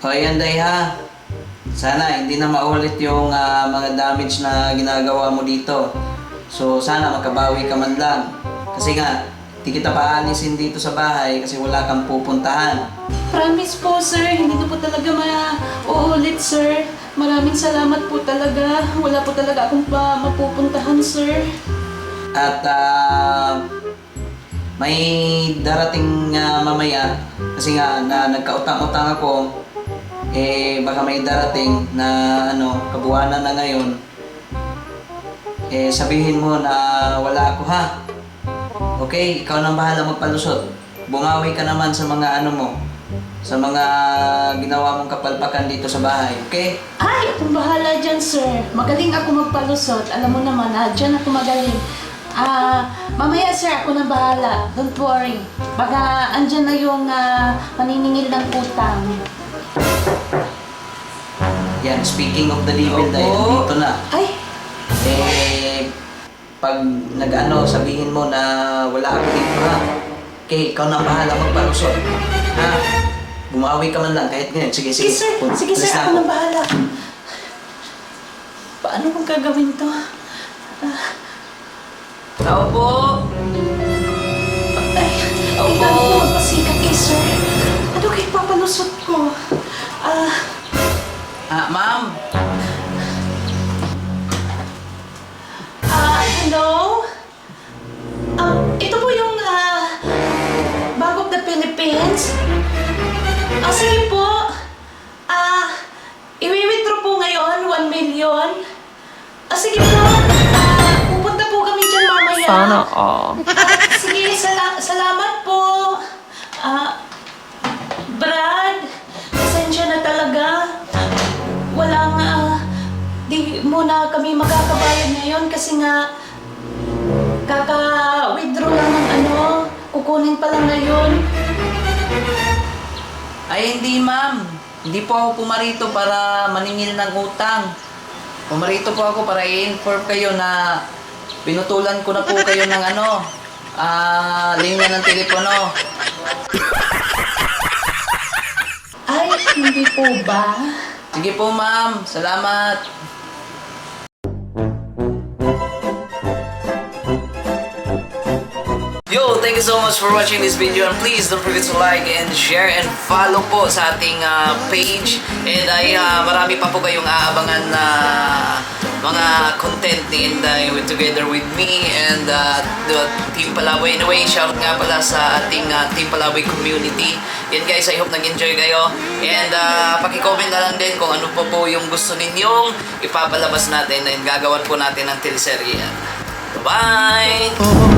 O ayan day ha. Sana hindi na maulit yung mga damage na ginagawa mo dito. So sana makabawi ka man lang. Kasi nga, di kita paalisin dito sa bahay kasi wala kang pupuntahan. Promise po, sir. Hindi na po talaga mauulit, sir. Maraming salamat po talaga. Wala po talaga akong mapupuntahan, sir. At may darating mamaya kasi nga na nagkautang-utang ako, baka may darating na kabuwanan na ngayon, sabihin mo na wala ako ha. Okay, ikaw nang bahala magpalusot. Bumawi ka naman sa mga sa mga ginawa mong kapalpakan dito sa bahay, okay? Ay, akong bahala dyan, sir. Magaling ako magpalusot. Alam mo naman, dyan ako magaling. Mamaya, sir, ako na bahala. Don't worry. Baka andyan na yung maniningil ng utang. Yan, speaking of the devil, dahil dito na. Ay, Pag sabihin mo na wala ako dito ha. Okay, ikaw na bahala magpalusot. Ha? Bumawi ka man lang kahit ngayon. Sige, sige, sir. Sige, sir, ako na bahala. Paano kong gagawin to? Tao po! Ay, hindi ako magpasikat kay sir. Ano kayo papalusot ko? Ma'am! Hello? Ito po yung Bank of the Philippines. Sige po. I-withdraw po ngayon, 1 million. Sige po. Pupunta po kami dyan mamaya. Sana all. Sige, salamat po. Brad, pasensya na talaga. Walang, di muna kami makakabayad ngayon kasi nga kaka-withdraw lang ng kukunin pa lang ngayon. Ay, hindi ma'am. Hindi po ako pumarito para maningil ng utang. Pumarito po ako para i-inform kayo na pinutulan ko na po kayo ng linya ng telepono. Ay, hindi po ba? Sige po ma'am. Salamat. Yo, thank you so much for watching this video, and please don't forget to like and share and follow po sa ating page. And marami pa po kayong aabangan na mga content ni Inday together with me and the Team Palaway. Anyway, shout out nga pala sa ating Team Palaway community. Yan guys, I hope nag-enjoy kayo. And paki-comment na lang din kung ano po yung gusto ninyong ipapalabas natin and gagawan po natin ng teleserye. Bye!